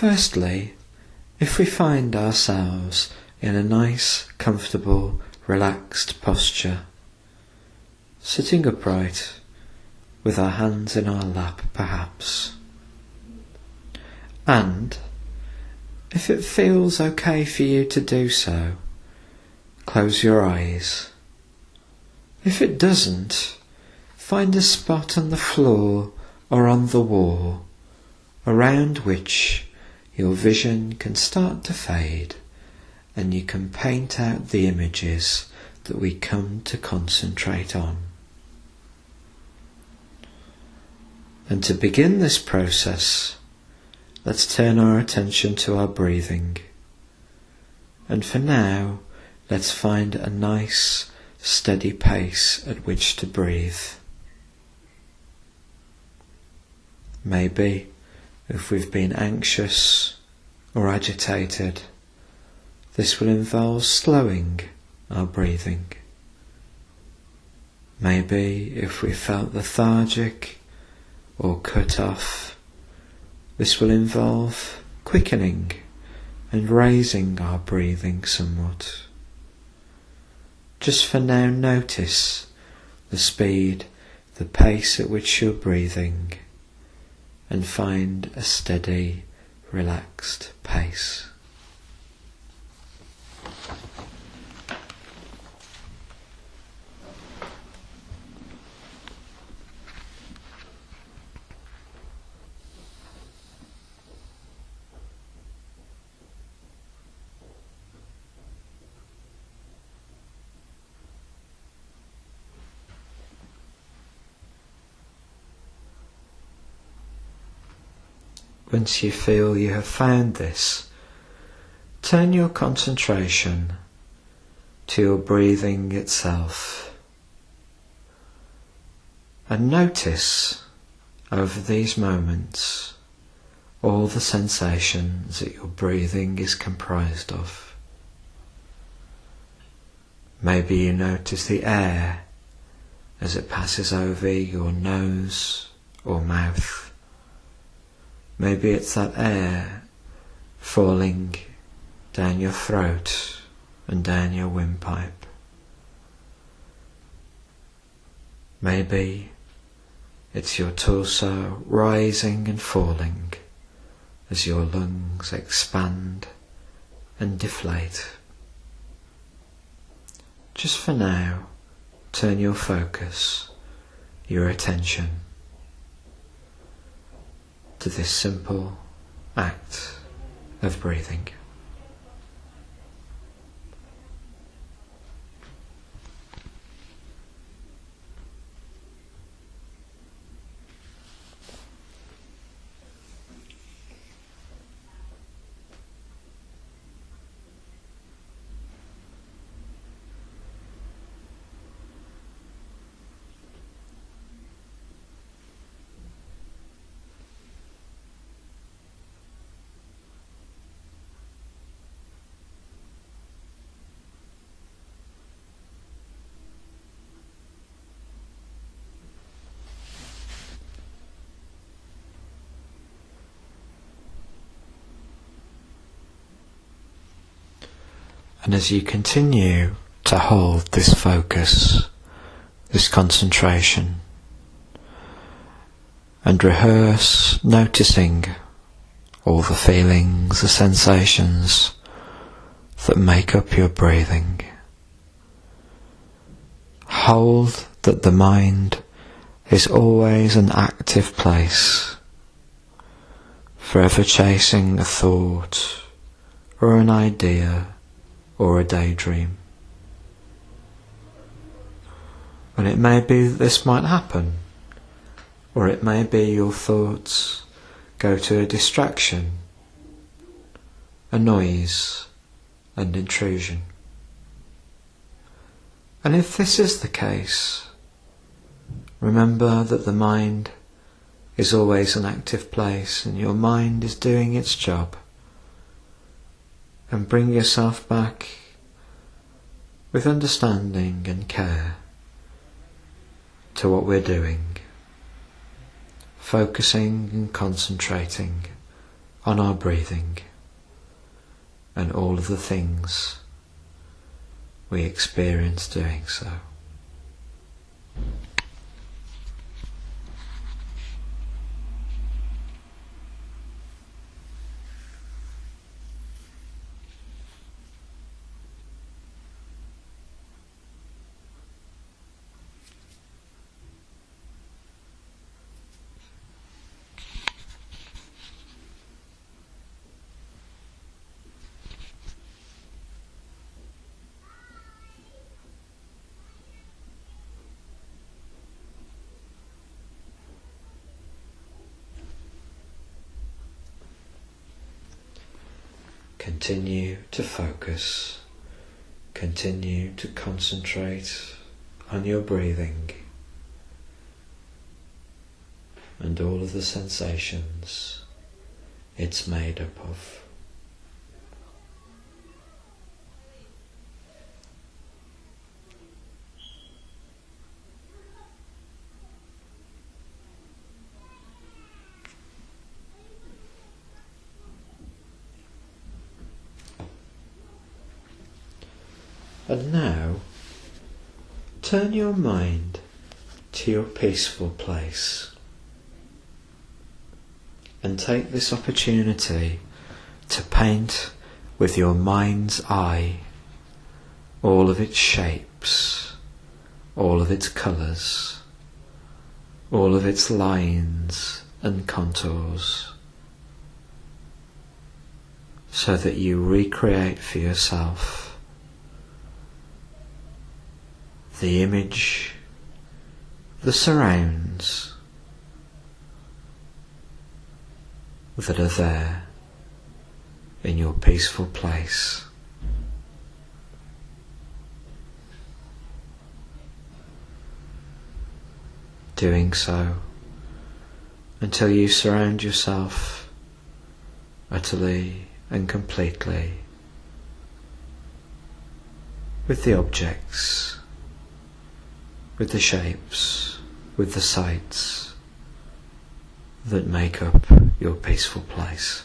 Firstly, if we find ourselves in a nice, comfortable, relaxed posture, sitting upright with our hands in our lap perhaps, and if it feels okay for you to do so, close your eyes. If it doesn't, find a spot on the floor or on the wall around which your vision can start to fade and you can paint out the images that we come to concentrate on. And to begin this process, let's turn our attention to our breathing. And for now, let's find a nice, steady pace at which to breathe. Maybe if we've been anxious or agitated, this will involve slowing our breathing. Maybe if we felt lethargic or cut off, this will involve quickening and raising our breathing somewhat. Just for now, notice the speed, the pace at which you're breathing, and find a steady, relaxed pace. Once you feel you have found this, turn your concentration to your breathing itself and notice over these moments all the sensations that your breathing is comprised of. Maybe you notice the air as it passes over your nose or mouth. Maybe it's that air falling down your throat and down your windpipe. Maybe it's your torso rising and falling as your lungs expand and deflate. Just for now, turn your focus, your attention, to this simple act of breathing. And as you continue to hold this focus, this concentration, and rehearse noticing all the feelings, the sensations that make up your breathing, hold that the mind is always an active place, forever chasing a thought or an idea or a daydream. And it may be that this might happen, or it may be your thoughts go to a distraction, a noise, and intrusion. And if this is the case, remember that the mind is always an active place and your mind is doing its job. And bring yourself back with understanding and care to what we're doing, focusing and concentrating on our breathing and all of the things we experience doing so. Continue to focus, continue to concentrate on your breathing and all of the sensations it's made up of. And now, turn your mind to your peaceful place and take this opportunity to paint with your mind's eye all of its shapes, all of its colours, all of its lines and contours, so that you recreate for yourself the image, the surrounds that are there in your peaceful place. Doing so until you surround yourself utterly and completely with the objects, with the shapes, with the sights that make up your peaceful place.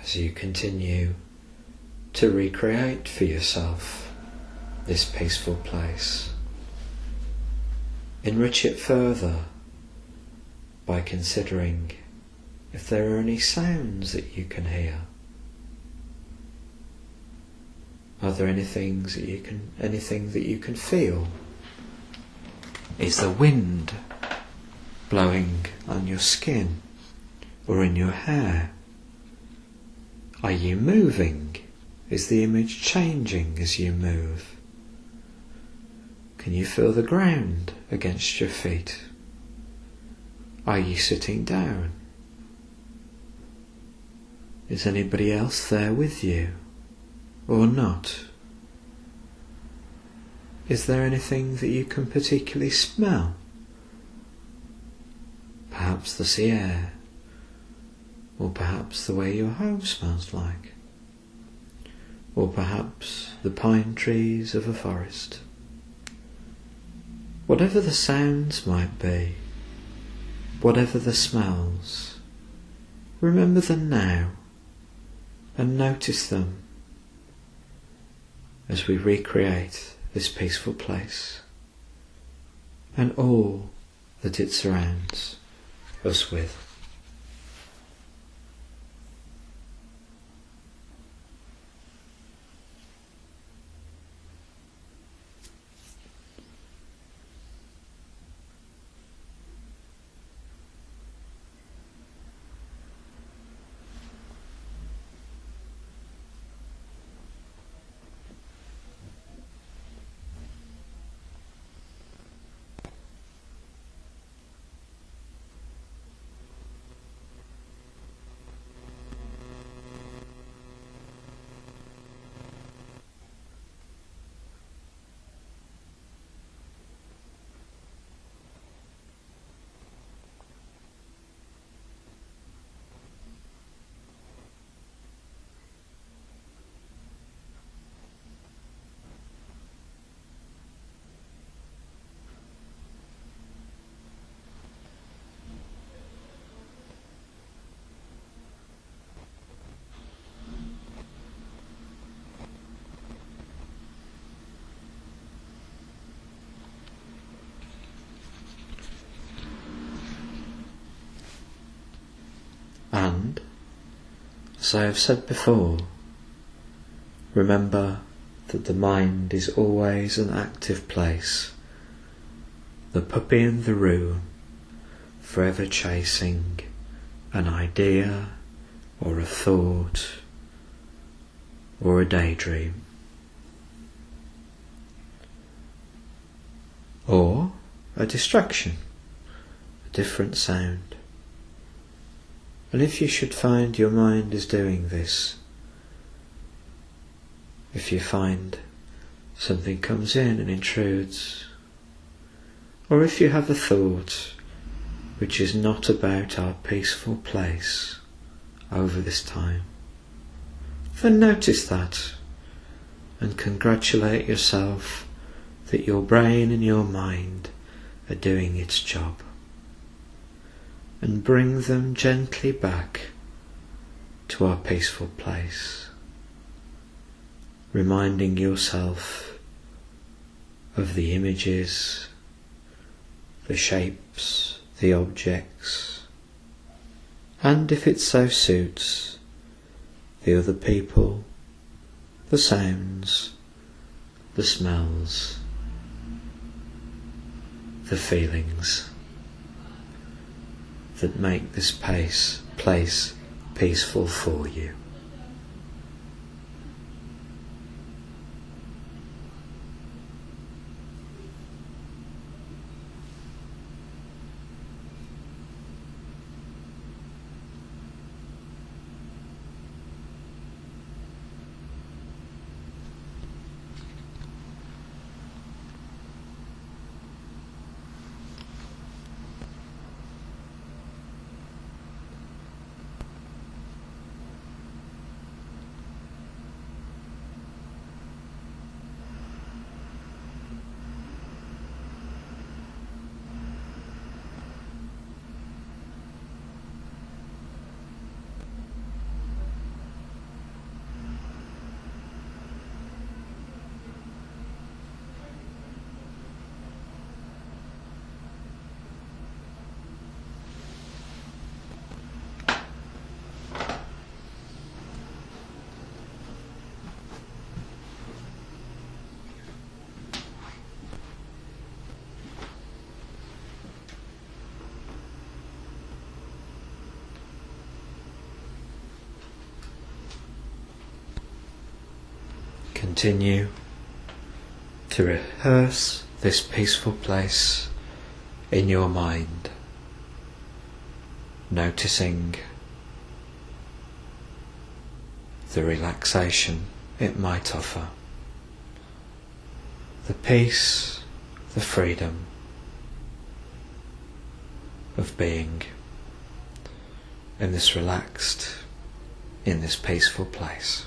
As you continue to recreate for yourself this peaceful place, enrich it further by considering if there are any sounds that you can hear. Are there anything that you can feel? Is the wind blowing on your skin or in your hair? Are you moving? Is the image changing as you move? Can you feel the ground against your feet? Are you sitting down? Is anybody else there with you or not? Is there anything that you can particularly smell? Perhaps the sea air, or perhaps the way your home smells like, or perhaps the pine trees of a forest. Whatever the sounds might be, whatever the smells, remember them now and notice them as we recreate this peaceful place and all that it surrounds us with. As I have said before, remember that the mind is always an active place, the puppy in the room, forever chasing an idea or a thought or a daydream, or a distraction, a different sound. And if you should find your mind is doing this, if you find something comes in and intrudes, or if you have a thought which is not about our peaceful place over this time, then notice that and congratulate yourself that your brain and your mind are doing its job, and bring them gently back to our peaceful place, reminding yourself of the images, the shapes, the objects, and if it so suits, the other people, the sounds, the smells, the feelings that make this place peaceful for you. Continue to rehearse this peaceful place in your mind, noticing the relaxation it might offer, the peace, the freedom of being in this relaxed, in this peaceful place.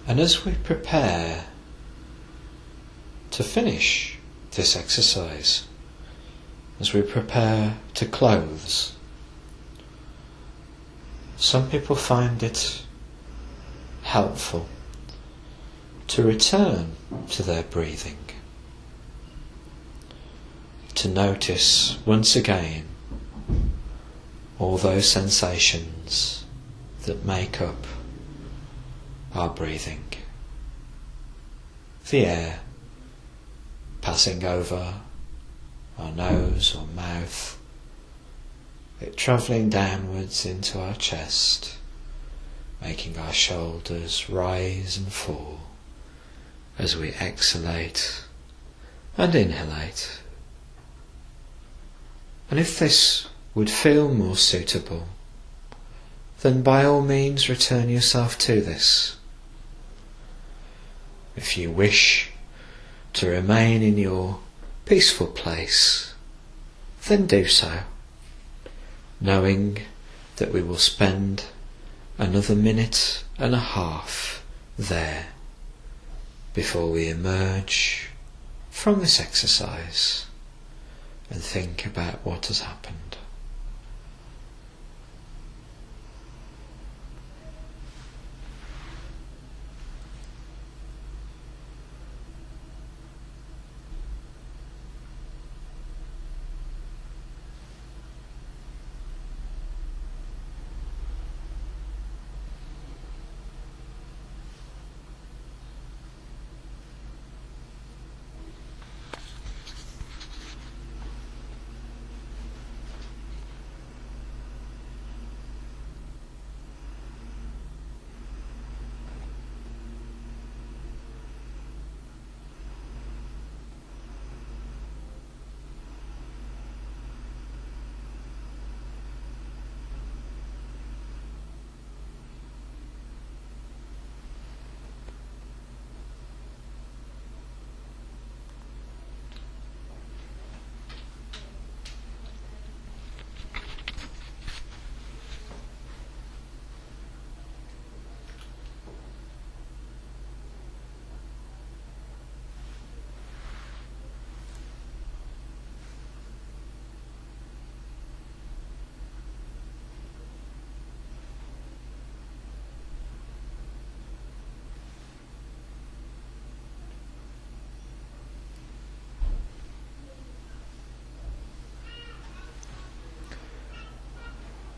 And as we prepare to finish this exercise, as we prepare to close, some people find it helpful to return to their breathing, to notice once again all those sensations that make up our breathing. The air passing over our nose or mouth, it travelling downwards into our chest, making our shoulders rise and fall as we exhalate and inhalate. And if this would feel more suitable, then by all means return yourself to this. If you wish to remain in your peaceful place, then do so, knowing that we will spend another 1.5 minutes there before we emerge from this exercise and think about what has happened.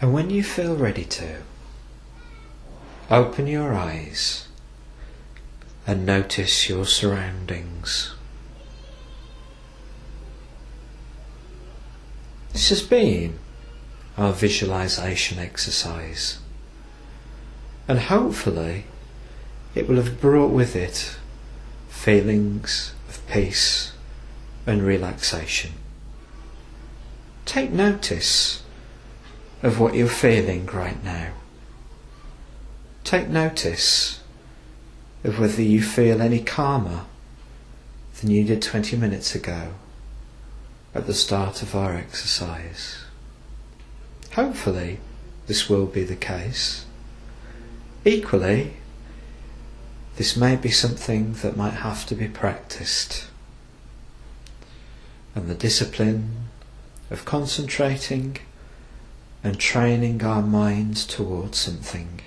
And when you feel ready to, open your eyes and notice your surroundings. This has been our visualization exercise, and hopefully it will have brought with it feelings of peace and relaxation. Take notice of what you're feeling right now. Take notice of whether you feel any calmer than you did 20 minutes ago at the start of our exercise. Hopefully this will be the case. Equally, this may be something that might have to be practiced, and the discipline of concentrating and training our minds towards something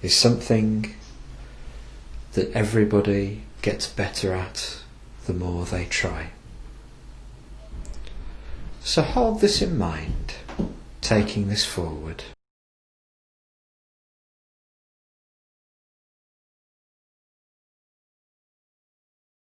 is something that everybody gets better at the more they try. So hold this in mind, taking this forward.